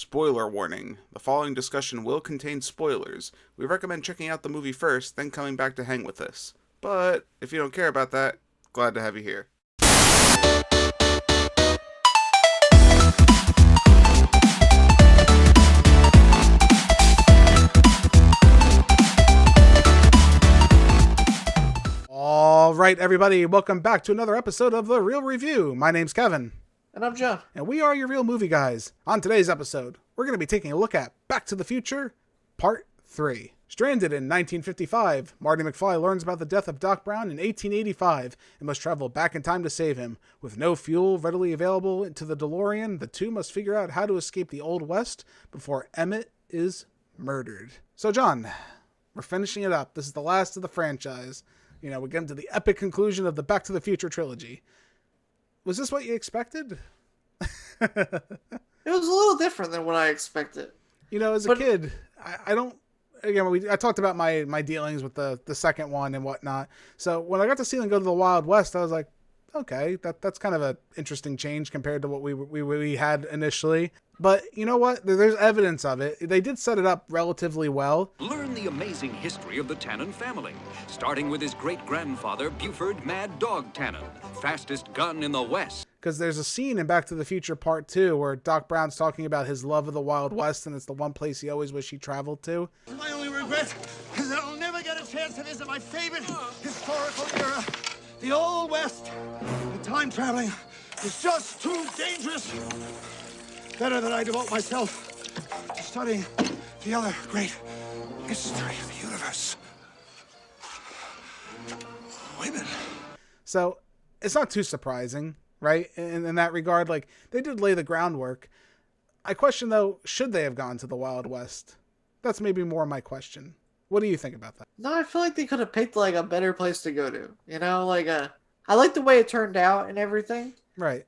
Spoiler warning. The following discussion will contain spoilers. We recommend checking out the movie first, then coming back to hang with us. But if you don't care about that, glad to have you here. All right, everybody, welcome back to another episode of The Real Review. My name's Kevin. And I'm John. And we are your real movie guys. On today's episode, we're going to be taking a look at Back to the Future, Part 3. Stranded in 1955, Marty McFly learns about the death of Doc Brown in 1885 and must travel back in time to save him. With no fuel readily available to the DeLorean, the two must figure out how to escape the Old West before Emmett is murdered. So, John, we're finishing it up. This is the last of the franchise. You know, we're getting to the epic conclusion of the Back to the Future trilogy. Was this what you expected? It was a little different than what I expected. You know, as a kid, I don't... Again, I talked about my dealings with the second one and whatnot. So when I got to see them go to the Wild West, I was like, okay, that's kind of an interesting change compared to what we had initially. But you know what? There's evidence of it. They did set it up relatively well. Learn the amazing history of the Tannen family, starting with his great-grandfather, Buford Mad Dog Tannen, fastest gun in the West. Because there's a scene in Back to the Future Part 2 where Doc Brown's talking about his love of the Wild West, and it's the one place he always wished he traveled to. My only regret is that I'll never get a chance to visit my favorite historical era, the Old West. The time traveling is just too dangerous. Better that I devote myself to studying the other great history of the universe. Women. So it's not too surprising, right? In that regard, like, they did lay the groundwork. I question, though, should they have gone to the Wild West? That's maybe more my question. What do you think about that? No, I feel like they could have picked like a better place to go to. You know, I like the way it turned out and everything. Right.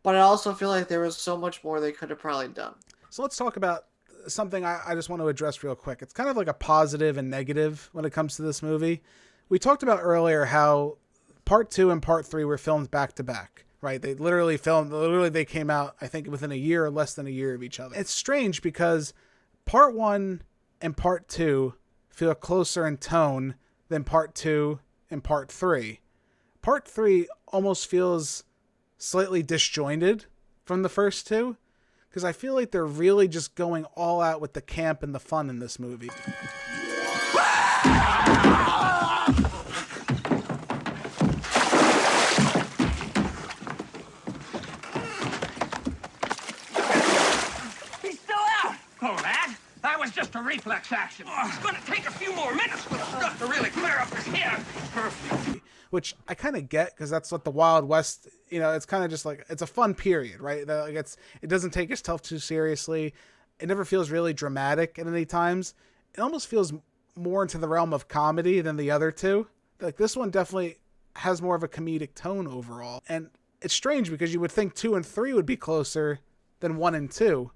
But I also feel like there was so much more they could have probably done. So let's talk about something I just want to address real quick. It's kind of like a positive and negative when it comes to this movie. We talked about earlier how Part 2 and Part 3 were filmed back to back, right? They they came out, I think, within a year or less than a year of each other. It's strange because Part 1 and Part 2 feel closer in tone than Part 2 and Part 3. Part 3 almost feels slightly disjointed from the first two, because I feel like they're really just going all out with the camp and the fun in this movie. He's still out! Oh, that was just a reflex action. It's gonna take a few more minutes for the stuff to really clear up his head. Perfect. Which I kind of get, because that's what the Wild West, you know, it's kind of just like, it's a fun period, right? Like it doesn't take itself too seriously. It never feels really dramatic at any times. It almost feels more into the realm of comedy than the other two. Like, this one definitely has more of a comedic tone overall. And it's strange because you would think 2 and 3 would be closer than 1 and 2.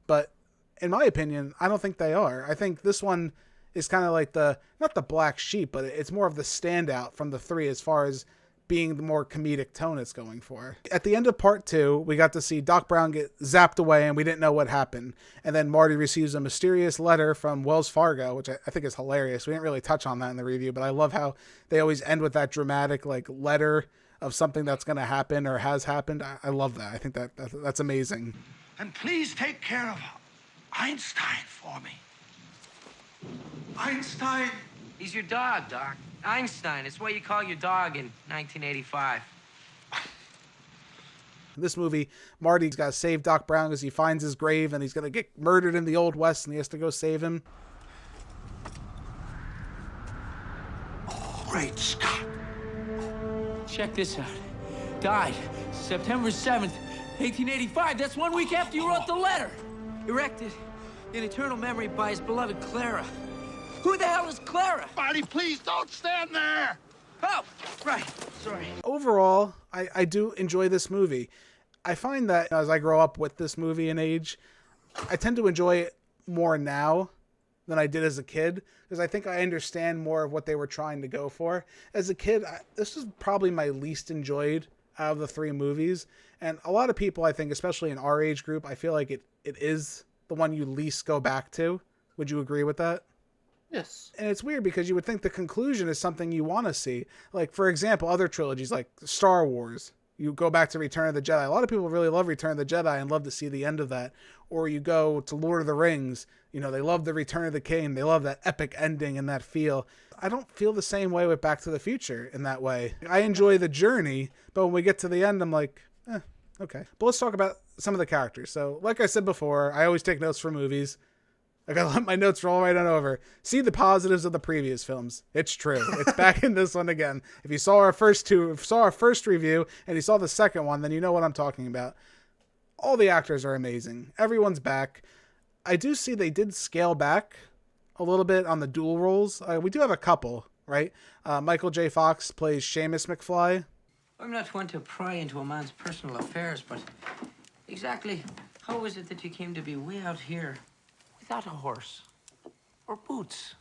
But in my opinion, I don't think they are. I think this one is kind of like not the black sheep, but it's more of the standout from the 3 as far as being the more comedic tone it's going for. At the end of Part 2, we got to see Doc Brown get zapped away and we didn't know what happened. And then Marty receives a mysterious letter from Wells Fargo, which I think is hilarious. We didn't really touch on that in the review, but I love how they always end with that dramatic like letter of something that's going to happen or has happened. I love that. I think that's amazing. And please take care of Einstein for me. Einstein. He's your dog, Doc. Einstein. It's what you call your dog in 1985. In this movie, Marty's got to save Doc Brown because he finds his grave and he's going to get murdered in the Old West and he has to go save him. Oh, great Scott. Check this out. Died September 7th, 1885. That's 1 week after you wrote the letter. Erected in eternal memory by his beloved Clara. Who the hell is Clara? Marty, please don't stand there. Oh, right. Sorry. Overall, I do enjoy this movie. I find that as I grow up with this movie in age, I tend to enjoy it more now than I did as a kid, because I think I understand more of what they were trying to go for. As a kid, this was probably my least enjoyed out of the 3 movies. And a lot of people, I think, especially in our age group, I feel like it is the one you least go back to. Would you agree with that? Yes. And it's weird because you would think the conclusion is something you want to see. Like, for example, other trilogies like Star Wars. You go back to Return of the Jedi. A lot of people really love Return of the Jedi and love to see the end of that. Or you go to Lord of the Rings. You know, they love the Return of the King. They love that epic ending and that feel. I don't feel the same way with Back to the Future in that way. I enjoy the journey, but when we get to the end, I'm like, okay. But let's talk about some of the characters. So, like I said before, I always take notes for movies. I gotta let my notes roll right on over. See the positives of the previous films. It's true. It's back in this one again. If you saw our first review and you saw the second one, then you know what I'm talking about. All the actors are amazing. Everyone's back. I do see they did scale back a little bit on the dual roles. We do have a couple, right? Michael J. Fox plays Seamus McFly. I'm not one to pry into a man's personal affairs, but exactly how is it that you came to be way out here without a horse, or boots,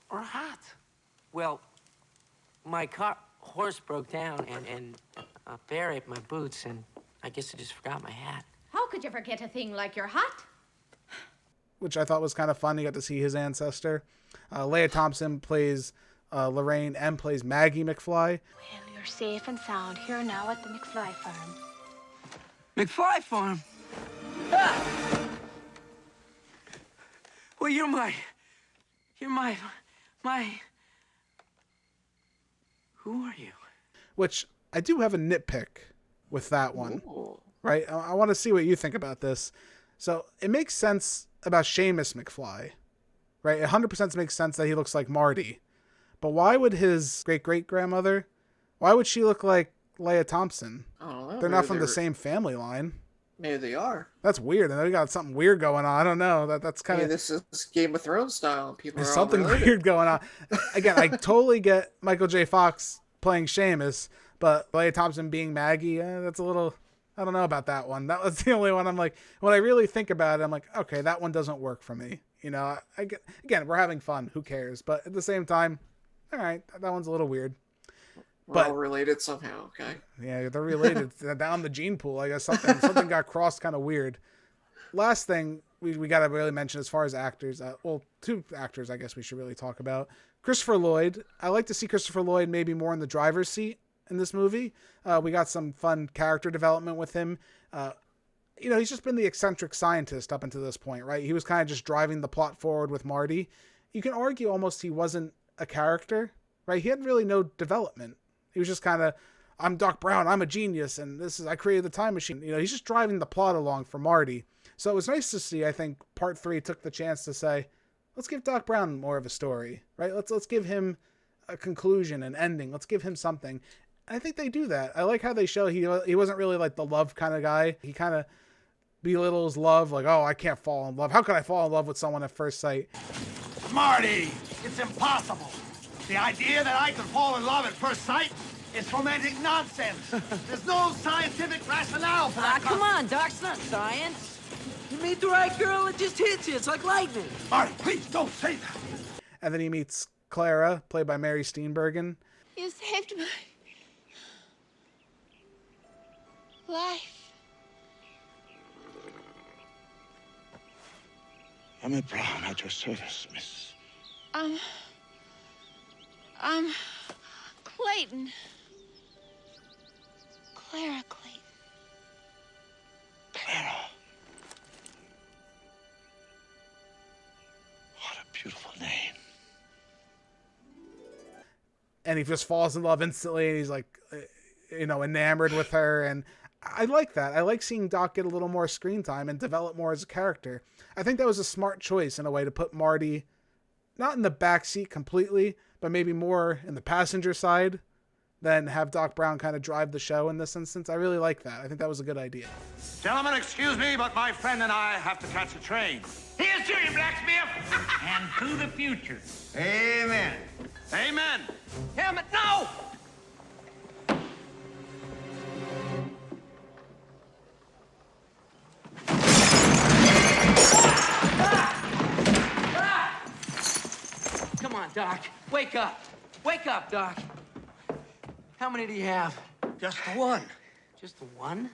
or a hat? Well, my horse broke down, and a bear ate my boots, and I guess I just forgot my hat. How could you forget a thing like your hat? Which I thought was kind of fun. You got to see his ancestor. Leah Thompson plays Lorraine. M plays Maggie McFly. Well, you're safe and sound here now at the McFly farm. McFly farm? Ah! Well, you're my... Who are you? Which I do have a nitpick with that one. Ooh. Right? I want to see what you think about this. So it makes sense about Seamus McFly, right? It 100% makes sense that he looks like Marty. But why would his great-great-grandmother, why would she look like Leah Thompson? I don't know. They're not from the same family line. Maybe they are. That's weird. And they got something weird going on. I don't know. That's kind of... This is Game of Thrones style. People are There's all something related. weird going on. Again, I totally get Michael J. Fox playing Seamus, but Leah Thompson being Maggie, that's a little... I don't know about that one. That was the only one I'm like, when I really think about it, I'm like, okay, that one doesn't work for me. You know, again, we're having fun. Who cares? But at the same time, all right, that one's a little weird. We're all related somehow, okay? Yeah, they're related. Down the gene pool, I guess something got crossed kind of weird. Last thing we got to really mention as far as actors, two actors I guess we should really talk about. Christopher Lloyd. I like to see Christopher Lloyd maybe more in the driver's seat in this movie. We got some fun character development with him. You know, he's just been the eccentric scientist up until this point, right? He was kind of just driving the plot forward with Marty. You can argue almost he wasn't a character, right? He had really no development. He was just kind of, I'm Doc Brown, I'm a genius, and I created the time machine. You know, he's just driving the plot along for Marty. So it was nice to see, I think, Part 3 took the chance to say, let's give Doc Brown more of a story, right? Let's give him a conclusion, an ending. Let's give him something. I think they do that. I like how they show he wasn't really like the love kind of guy. He kind of belittles love, like, oh, I can't fall in love. How could I fall in love with someone at first sight? Marty, it's impossible. The idea that I could fall in love at first sight is romantic nonsense. There's no scientific rationale for that. Come on, Doc, it's not science. You meet the right girl, it just hits you. It's like lightning. Marty, please don't say that. And then he meets Clara, played by Mary Steenburgen. You saved my life. Emmett Brown at your service, miss. I'm Clayton. Clara Clayton. Clara. What a beautiful name. And he just falls in love instantly, and he's like, enamored with her. And I like that. I like seeing Doc get a little more screen time and develop more as a character. I think that was a smart choice in a way to put Marty not in the back seat completely, but maybe more in the passenger side than have Doc Brown kind of drive the show in this instance. I really like that. I think that was a good idea. Gentlemen, excuse me, but my friend and I have to catch a train. Here's to you, blacksmith. And to the future. Amen. Amen. Emmett, no! Come on, Doc. Wake up. Wake up, Doc. How many do you have? Just the one. Just the one?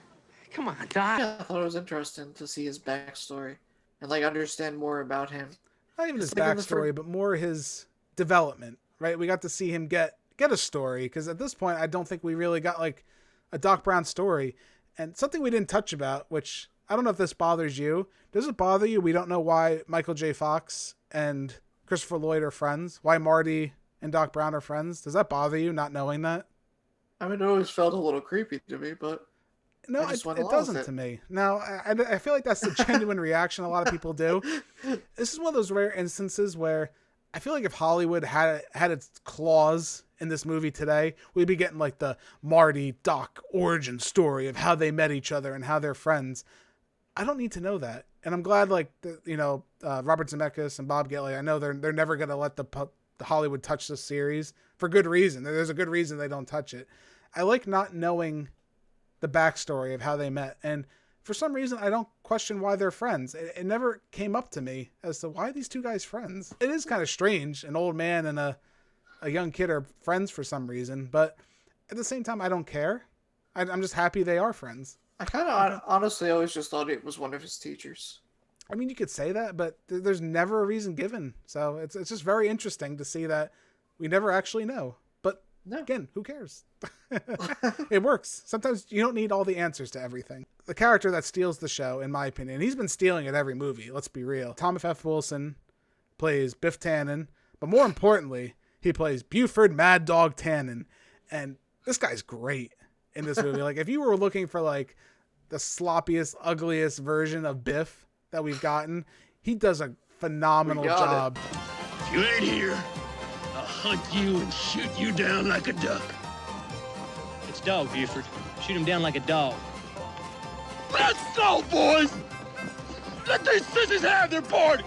Come on, Doc. Yeah, I thought it was interesting to see his backstory and like understand more about him. Not even his It's like in the backstory, but more his development, right? We got to see him get a story, because at this point, I don't think we really got like a Doc Brown story. And something we didn't touch about, which I don't know if this bothers you. Does it bother you? We don't know why Michael J. Fox and Christopher Lloyd are friends. Why Marty and Doc Brown are friends. Does that bother you, not knowing that? I mean, it always felt a little creepy to me, but No, it doesn't to me. No, I feel like that's the genuine reaction a lot of people do. This is one of those rare instances where I feel like if Hollywood had its claws in this movie today, we'd be getting like the Marty Doc origin story of how they met each other and how they're friends. I don't need to know that, and I'm glad like Robert Zemeckis and Bob Gale. I know they're never gonna let the Hollywood touch this series for good reason. There's a good reason they don't touch it. I like not knowing the backstory of how they met, and for some reason I don't question why they're friends. It never came up to me as to why these two guys friends. It is kind of strange, an old man and a young kid are friends for some reason, but at the same time I don't care. I'm just happy they are friends. I kind of honestly always just thought it was one of his teachers. I mean, you could say that, but there's never a reason given, so it's just very interesting to see that we never actually know. But no. Again, who cares? It works. Sometimes you don't need all the answers to everything. The character that steals the show, in my opinion, he's been stealing it every movie, let's be real. Thomas F. Wilson plays Biff Tannen, but more importantly, he plays Buford Mad Dog Tannen. And this guy's great in this movie. Like, if you were looking for like the sloppiest, ugliest version of Biff that we've gotten, he does a phenomenal job. If you ain't here, I'll hunt you and shoot you down like a duck. It's dog, Buford. Shoot him down like a dog. Let's go, boys! Let these sissies have their party!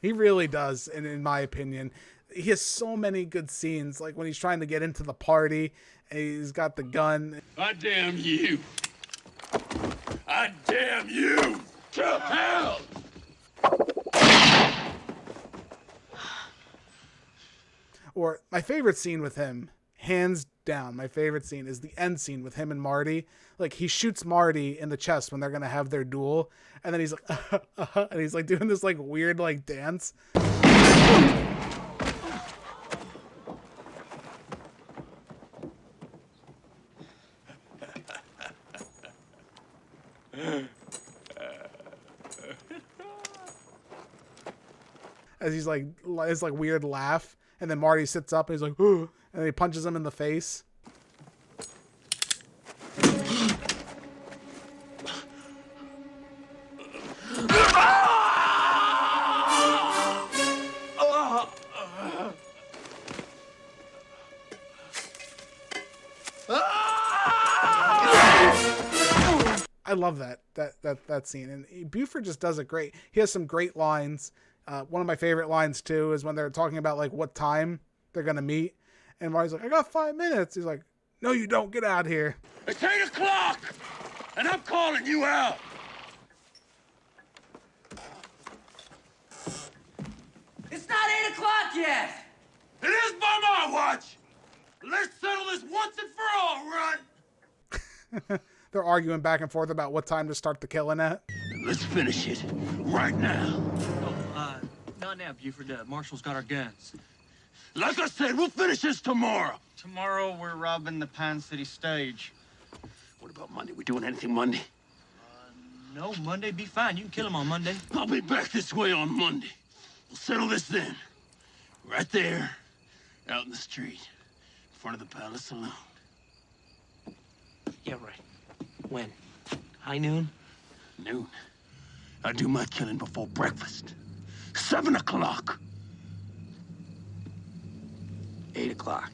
He really does, and in my opinion, he has so many good scenes, like when he's trying to get into the party, and he's got the gun. I damn you! I damn you to hell! Or my favorite scene with him, hands down, my favorite scene is the end scene with him and Marty. Like, he shoots Marty in the chest when they're gonna have their duel, and then he's like, and he's like doing this like weird like dance. As he's like, his like weird laugh, and then Marty sits up and he's like, ooh, and he punches him in the face. I love that scene, and Buford just does it great. He has some great lines. One of my favorite lines too is when they're talking about like what time they're gonna meet, and Marty's like, "I got 5 minutes." He's like, "No, you don't. Get out here." It's 8 o'clock, and I'm calling you out. It's not 8 o'clock yet! It is by my watch. Let's settle this once and for all, run. They're arguing back and forth about what time to start the killing at. Let's finish it right now. Not now, Buford. Marshall's got our guns. Like I said, we'll finish this tomorrow. Tomorrow, we're robbing the Pine City stage. What about Monday? We doing anything Monday? No, Monday be fine. You can kill him on Monday. I'll be back this way on Monday. We'll settle this then. Right there, out in the street, in front of the Palace Saloon. Yeah, right. When? High noon? Noon. I do my killing before breakfast. 7 o'clock. 8 o'clock.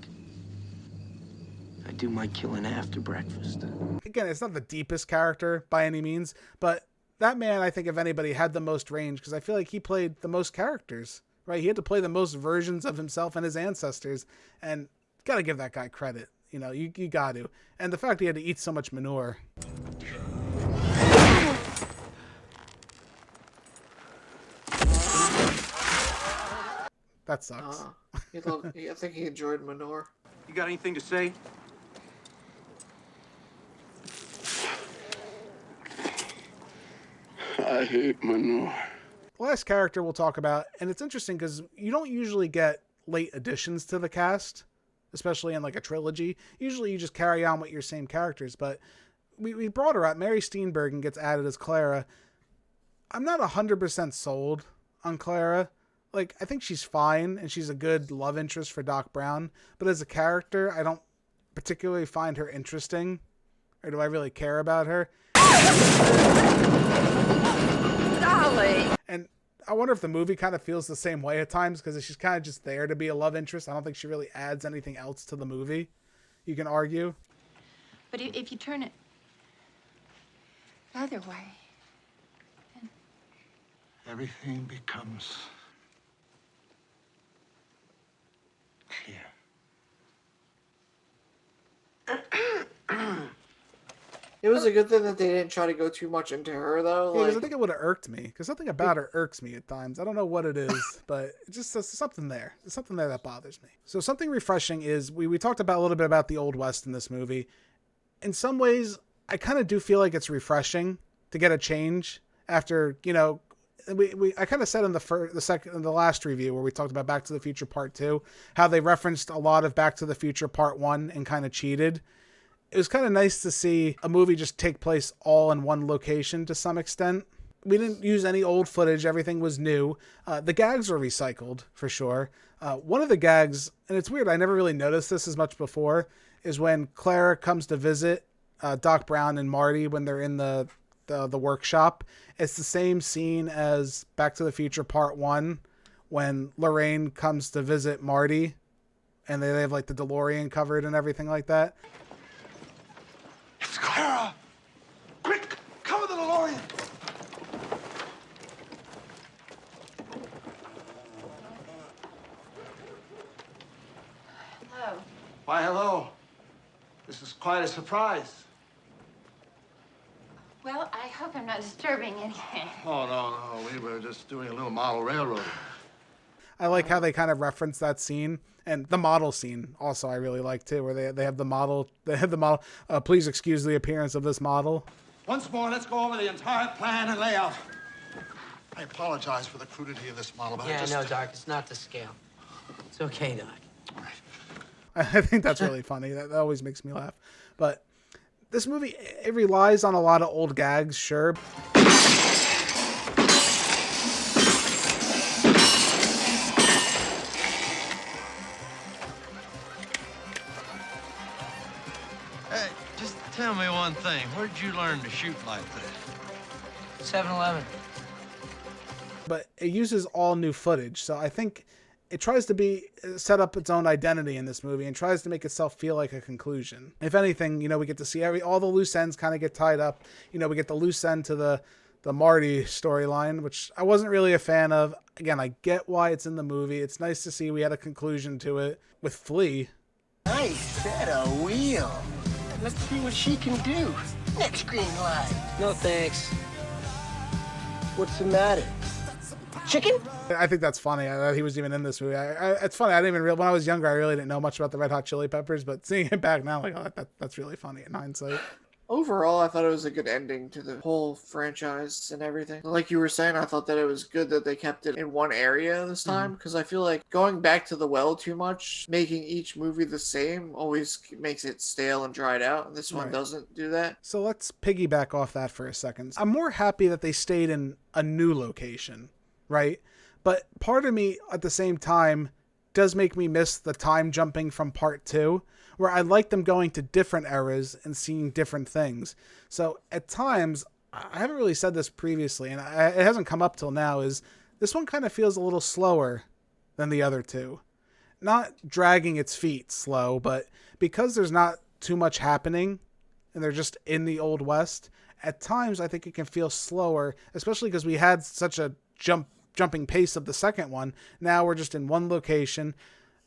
I do my killing after breakfast. Again, it's not the deepest character by any means, but that man, I think, if anybody, had the most range, because I feel like he played the most characters, right? He had to play the most versions of himself and his ancestors, and gotta give that guy credit. You know, you got to. And the fact he had to eat so much manure. That sucks. I think he enjoyed manure. You got anything to say? I hate manure. Last character we'll talk about, and it's interesting because you don't usually get late additions to the cast, especially in like a trilogy. Usually you just carry on with your same characters, but we brought her up. Mary Steenburgen gets added as Clara. I'm not 100% sold on Clara. Like, I think she's fine, and she's a good love interest for Doc Brown, but as a character, I don't particularly find her interesting, or do I really care about her? Dolly! And I wonder if the movie kind of feels the same way at times, because she's kind of just there to be a love interest. I don't think she really adds anything else to the movie, you can argue. But if you turn it the other way, then... Everything becomes clear. It was a good thing that they didn't try to go too much into her, though. Yeah, Like, 'cause I think it would have irked me, because something about her irks me at times. I don't know what it is, but it just there's something there. There's something there that bothers me. So something refreshing is, we talked about a little bit about the Old West in this movie. In some ways, I kind of do feel like it's refreshing to get a change after, you know, I kind of said in the last review where we talked about Back to the Future Part 2, how they referenced a lot of Back to the Future Part 1 and kind of cheated. It was kind of nice to see a movie just take place all in one location to some extent. We didn't use any old footage. Everything was new. The gags were recycled for sure. One of the gags, and it's weird, I never really noticed this as much before, is when Clara comes to visit Doc Brown and Marty when they're in the workshop. It's the same scene as Back to the Future Part 1 when Lorraine comes to visit Marty and they have like the DeLorean covered and everything like that. It's Clara! Quick, cover the DeLorean! Hello. Why, hello. This is quite a surprise. Well, I hope I'm not disturbing anything. Oh, no. We were just doing a little model railroad. I like how they kind of reference that scene, and the model scene also I really like too, where they have the model. Please excuse the appearance of this model. Once more, let's go over the entire plan and layout. I apologize for the crudity of this model, but Yeah, no, Doc, it's not to scale. It's okay, Doc. All right. I think that's really funny. That always makes me laugh. But this movie, it relies on a lot of old gags, sure. Hey, just tell me one thing. Where did you learn to shoot like this? 7-Eleven. But it uses all new footage, so I think it tries to set up its own identity in this movie and tries to make itself feel like a conclusion. If anything, you know, we get to see all the loose ends kind of get tied up. You know, we get the loose end to the Marty storyline, which I wasn't really a fan of. Again, I get why it's in the movie. It's nice to see we had a conclusion to it with Flea. Nice set of wheel. Let's see what she can do. Next green light. No, thanks. What's the matter? Chicken? I think that's funny that he was even in this movie. It's funny. I didn't even when I was younger, I really didn't know much about the Red Hot Chili Peppers, but seeing it back now, like, oh, that's really funny in hindsight. Overall, I thought it was a good ending to the whole franchise and everything. Like you were saying, I thought that it was good that they kept it in one area this time, because I feel like going back to the well too much, making each movie the same, always makes it stale and dried out, and this one doesn't do that. So let's piggyback off that for a second. I'm more happy that they stayed in a new location, right? But part of me, at the same time, does make me miss the time jumping from part 2, where I like them going to different eras and seeing different things. So at times, I haven't really said this previously, and it hasn't come up till now, is this one kind of feels a little slower than the other two. Not dragging its feet slow, but because there's not too much happening and they're just in the Old West, at times I think it can feel slower, especially because we had such a jumping pace of the second one. Now we're just in one location.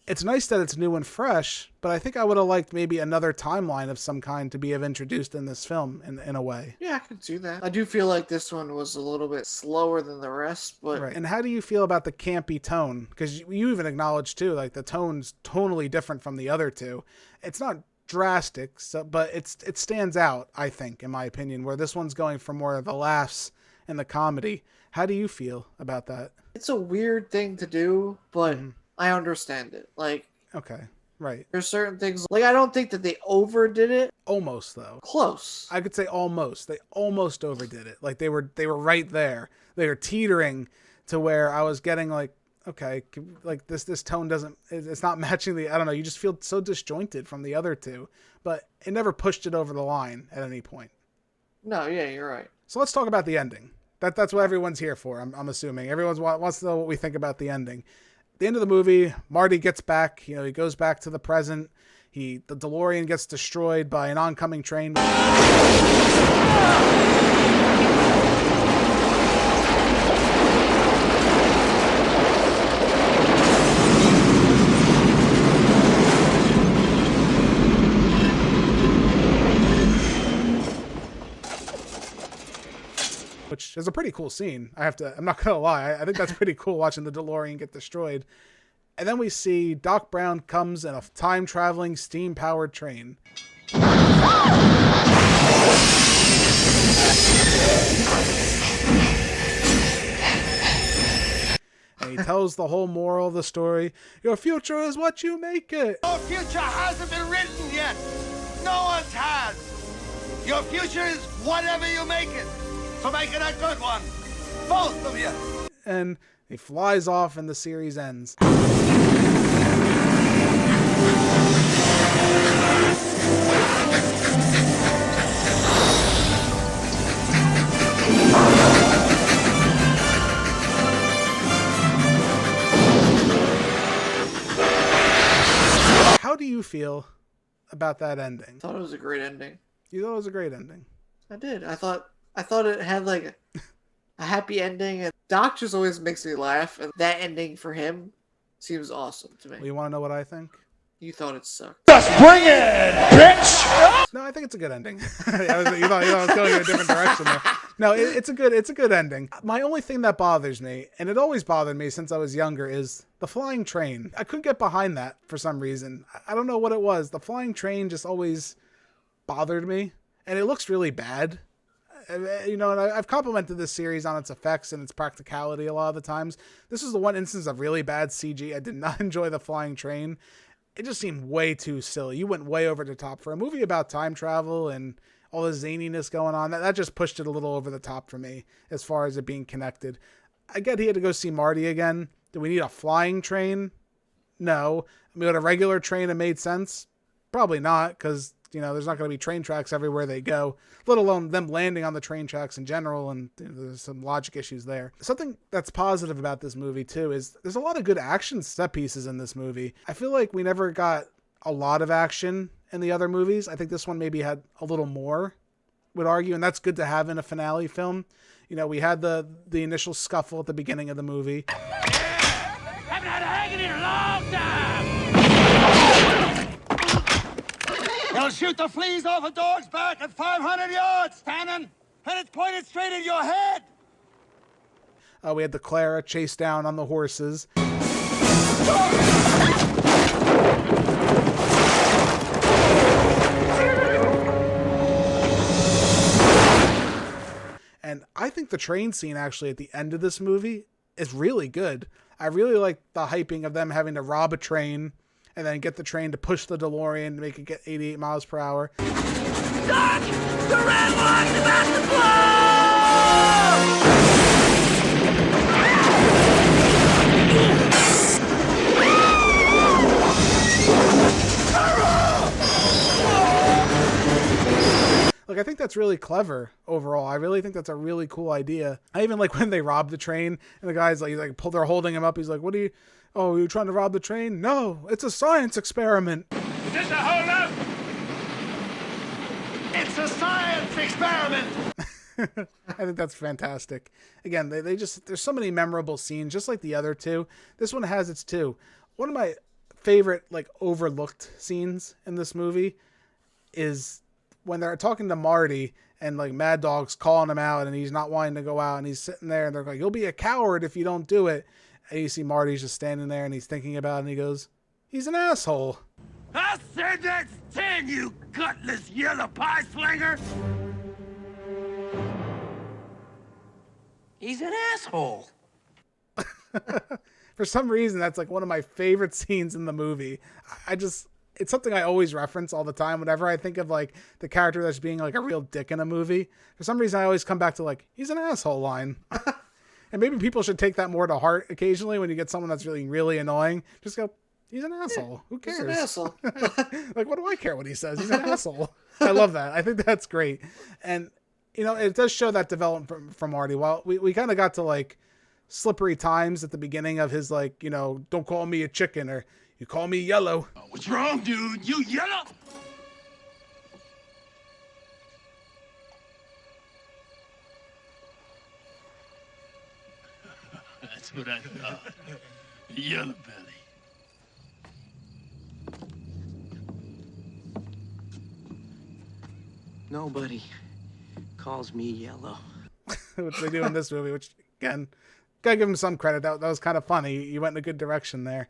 It's nice that it's new and fresh, but I think I would have liked maybe another timeline of some kind to be introduced in this film in a way. Yeah, I can see that. I do feel like this one was a little bit slower than the rest, but... Right. And how do you feel about the campy tone? Because you even acknowledged, too, like the tone's totally different from the other two. It's not drastic, but it stands out, I think, in my opinion, where this one's going for more of the laughs and the comedy. How do you feel about that? It's a weird thing to do, but I understand it. Like, okay, right. There's certain things, like, I don't think that they overdid it. Almost, though. Close. I could say almost. They almost overdid it. Like, they were right there. They were teetering to where I was getting like, okay, like this tone it's not matching the, I don't know, you just feel so disjointed from the other two, but it never pushed it over the line at any point. No, yeah, you're right. So let's talk about the ending. That's what everyone's here for, I'm assuming. Everyone wants to know what we think about the ending. At the end of the movie, Marty gets back, he goes back to the present. The DeLorean gets destroyed by an oncoming train. Which is a pretty cool scene. I'm not gonna lie. I think that's pretty cool watching the DeLorean get destroyed. And then we see Doc Brown comes in a time-traveling, steam-powered train. And he tells the whole moral of the story. Your future is what you make it. Your future hasn't been written yet. No one's has. Your future is whatever you make it. So make it a good one. Both of you. And he flies off and the series ends. How do you feel about that ending? I thought it was a great ending. You thought it was a great ending? I did. I thought it had like a happy ending, and Doc just always makes me laugh, and that ending for him seems awesome to me. Well, you want to know what I think? You thought it sucked. Just bring it, bitch! No, I think it's a good ending. You thought I was going in a different direction there. No, it's a good ending. My only thing that bothers me, and it always bothered me since I was younger, is the flying train. I couldn't get behind that for some reason. I don't know what it was. The flying train just always bothered me, and it looks really bad. And I've complimented this series on its effects and its practicality a lot of the times. This is the one instance of really bad CG. I did not enjoy the flying train. It just seemed way too silly. You went way over the top for a movie about time travel and all the zaniness going on. That just pushed it a little over the top for me as far as it being connected. I get he had to go see Marty again. Do we need a flying train? No. I mean, would a regular train have made sense? Probably not, because there's not going to be train tracks everywhere they go, let alone them landing on the train tracks in general, and there's some logic issues there. Something that's positive about this movie, too, is there's a lot of good action set pieces in this movie. I feel like we never got a lot of action in the other movies. I think this one maybe had a little more, would argue, and that's good to have in a finale film. We had the initial scuffle at the beginning of the movie. Haven't had a hanging in a long time! You'll shoot the fleas off a dog's back at 500 yards, Tannen, and it's pointed straight at your head. We had the Clara chase down on the horses. And I think the train scene actually at the end of this movie is really good. I really like the hyping of them having to rob a train and then get the train to push the DeLorean to make it get 88 miles per hour. Doc! The red line's about to Look, I think that's really clever overall. I really think that's a really cool idea. I even like when they rob the train and the guy's like they're holding him up. He's like, "Oh, you're trying to rob the train?" No, it's a science experiment. Is this a holdup? It's a science experiment. I think that's fantastic. Again, they just, there's so many memorable scenes, just like the other two. This one has its too. One of my favorite, overlooked scenes in this movie is when they're talking to Marty and Mad Dog's calling him out and he's not wanting to go out and he's sitting there and they're like, "You'll be a coward if you don't do it." And you see Marty's just standing there and he's thinking about it and he goes, "He's an asshole." I said that's 10, you gutless yellow pie slinger! He's an asshole. For some reason, that's like one of my favorite scenes in the movie. It's something I always reference all the time whenever I think of like the character that's being like a real dick in a movie. For some reason, I always come back to like, he's an asshole line. And maybe people should take that more to heart occasionally when you get someone that's really, really annoying. Just go, he's an asshole. Who cares? He's an asshole. Like, what do I care what he says? He's an asshole. I love that. I think that's great. And, you know, it does show that development from Marty. Well, we kind of got to like slippery times at the beginning of his like, you know, don't call me a chicken or you call me yellow. What's wrong, dude? You yellow? That's what I thought. Yellow belly. Nobody calls me yellow. Which they do in this movie, which again, gotta give him some credit. That was kind of funny. You went in a good direction there.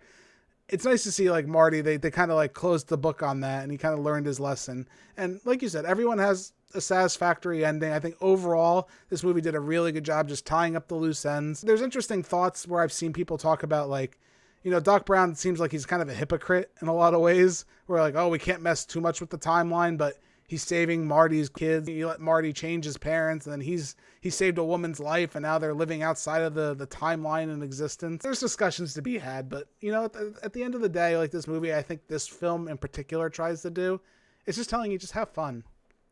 It's nice to see like Marty, they kind of like closed the book on that and he kind of learned his lesson. And like you said, everyone has a satisfactory ending. I think overall, this movie did a really good job just tying up the loose ends. There's interesting thoughts where I've seen people talk about like, you know, Doc Brown seems like he's kind of a hypocrite in a lot of ways. Where like, oh, we can't mess too much with the timeline, but he's saving Marty's kids. He let Marty change his parents, and then he saved a woman's life, and now they're living outside of the timeline in existence. There's discussions to be had, but, you know, at the end of the day, like this movie, I think this film in particular tries to do, it's just telling you just have fun.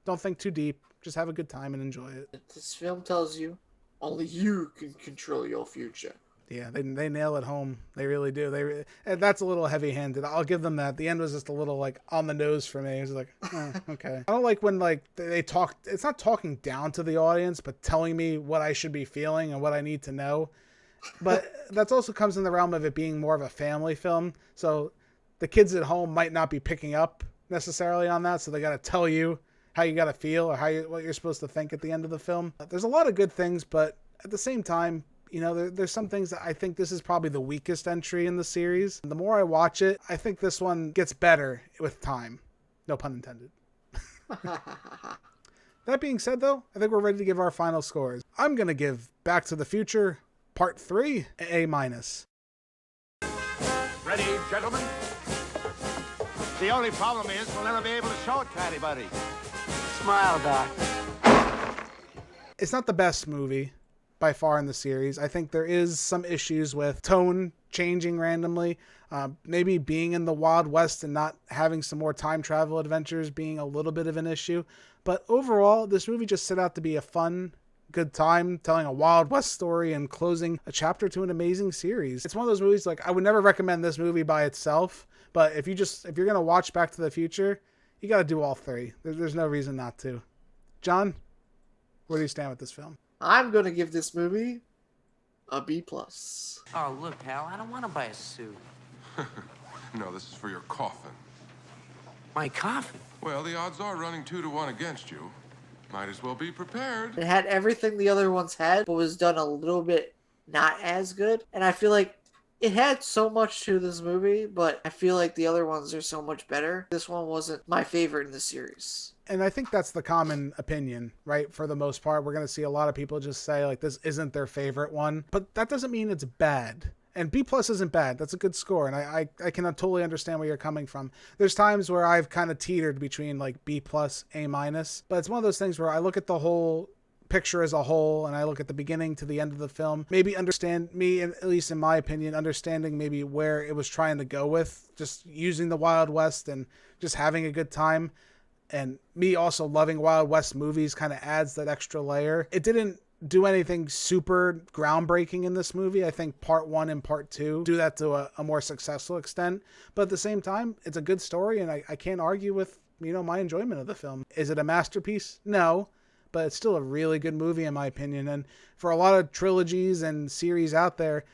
Don't think too deep. Just have a good time and enjoy it. This film tells you only you can control your future. Yeah, they nail it home. They really do. That's a little heavy-handed. I'll give them that. The end was just a little like on the nose for me. It was like, oh, okay. I don't like when like they talk. It's not talking down to the audience, but telling me what I should be feeling and what I need to know. But that also comes in the realm of it being more of a family film. So the kids at home might not be picking up necessarily on that. So they got to tell you how you got to feel or what you're supposed to think at the end of the film. There's a lot of good things, but at the same time, you know, there's some things that I think this is probably the weakest entry in the series. The more I watch it, I think this one gets better with time. No pun intended. That being said, though, I think we're ready to give our final scores. I'm going to give Back to the Future Part 3 A-. Ready, gentlemen? The only problem is we'll never be able to show it to anybody. Smile, Doc. It's not the best movie by far in the series. I think there is some issues with tone changing randomly. Maybe being in the Wild West and not having some more time travel adventures being a little bit of an issue. But overall, this movie just set out to be a fun, good time, telling a Wild West story and closing a chapter to an amazing series. It's one of those movies, like, I would never recommend this movie by itself, but if you're going to watch Back to the Future, you got to do all three. There's no reason not to. John, where do you stand with this film? I'm going to give this movie a B+. Oh, look, pal, I don't want to buy a suit. No, this is for your coffin. My coffin? Well, the odds are running 2-1 against you. Might as well be prepared. It had everything the other ones had, but was done a little bit not as good. And I feel like it had so much to this movie, but I feel like the other ones are so much better. This one wasn't my favorite in the series. And I think that's the common opinion, right? For the most part, we're going to see a lot of people just say, like, this isn't their favorite one. But that doesn't mean it's bad. And B+ isn't bad. That's a good score. And I can totally understand where you're coming from. There's times where I've kind of teetered between, like, B+, A-. But it's one of those things where I look at the whole picture as a whole, and I look at the beginning to the end of the film, maybe understand me, at least in my opinion, understanding maybe where it was trying to go with, just using the Wild West and just having a good time. And me also loving Wild West movies kind of adds that extra layer. It didn't do anything super groundbreaking in this movie. I think part 1 and part 2 do that to a more successful extent. But at the same time, it's a good story, and I can't argue with, you know, my enjoyment of the film. Is it a masterpiece? No. But it's still a really good movie in my opinion. And for a lot of trilogies and series out there,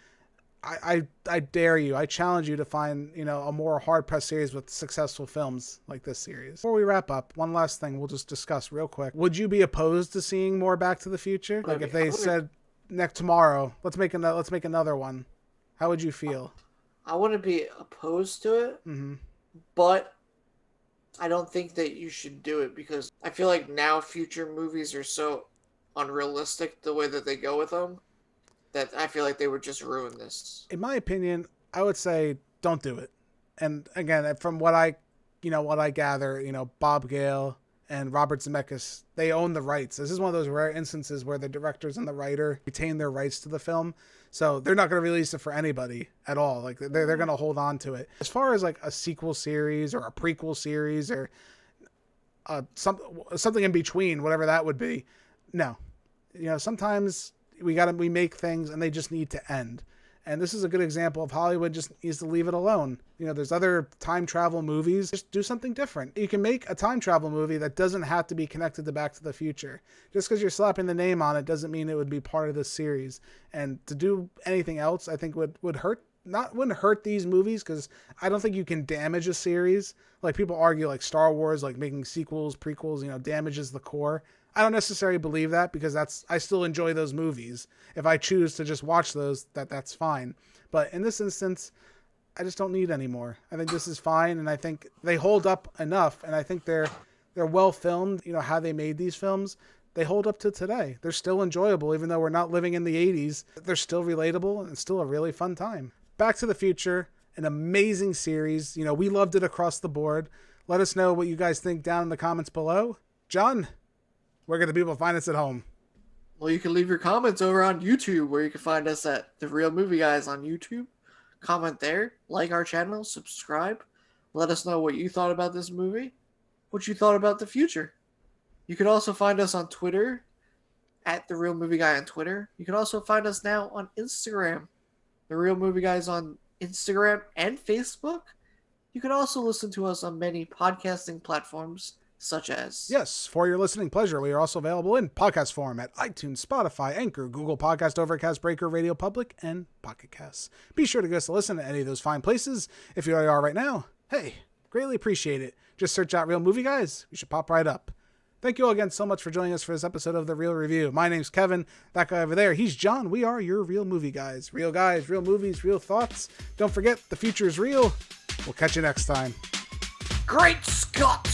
I dare you, I challenge you to find, you know, a more hard-pressed series with successful films like this series. Before we wrap up, one last thing we'll just discuss real quick. Would you be opposed to seeing more Back to the Future? Like if they said tomorrow, let's make another one. How would you feel? I wouldn't be opposed to it, but I don't think that you should do it because I feel like now future movies are so unrealistic the way that they go with them. that I feel like they would just ruin this. In my opinion, I would say don't do it. And again, from what I gather, Bob Gale and Robert Zemeckis, they own the rights. This is one of those rare instances where the directors and the writer retain their rights to the film. So they're not going to release it for anybody at all. Like they're going to hold on to it. As far as like a sequel series or a prequel series or something in between, whatever that would be, no. Sometimes we make things and they just need to end. And this is a good example of Hollywood just needs to leave it alone. There's other time travel movies. Just do something different. You can make a time travel movie that doesn't have to be connected to Back to the Future. Just because you're slapping the name on it doesn't mean it would be part of this series. And to do anything else, I think wouldn't hurt these movies, because I don't think you can damage a series. Like people argue like Star Wars, like making sequels, prequels, damages the core. I don't necessarily believe that, because I still enjoy those movies. If I choose to just watch those, that's fine. But in this instance, I just don't need any more. I think this is fine, and I think they hold up enough, and I think they're well filmed. How they made these films, they hold up to today. They're still enjoyable, even though we're not living in the 80s. They're still relatable and still a really fun time. Back to the Future, an amazing series. We loved it across the board. Let us know what you guys think down in the comments below. John, where can the people find us at home? Well, you can leave your comments over on YouTube, where you can find us at The Real Movie Guys on YouTube. Comment there, like our channel, subscribe. Let us know what you thought about this movie, what you thought about the future. You can also find us on Twitter, at The Real Movie Guy on Twitter. You can also find us now on Instagram, The Real Movie Guys on Instagram and Facebook. You can also listen to us on many podcasting platforms, such as... Yes, for your listening pleasure, we are also available in podcast form at iTunes, Spotify, Anchor, Google Podcast, Overcast, Breaker, Radio Public, and Pocket Casts. Be sure to give us a listen to any of those fine places. If you already are right now, hey, greatly appreciate it. Just search out Real Movie Guys. You should pop right up. Thank you all again so much for joining us for this episode of The Real Review. My name's Kevin. That guy over there, he's John. We are your Real Movie Guys. Real guys, real movies, real thoughts. Don't forget, the future is real. We'll catch you next time. Great Scott!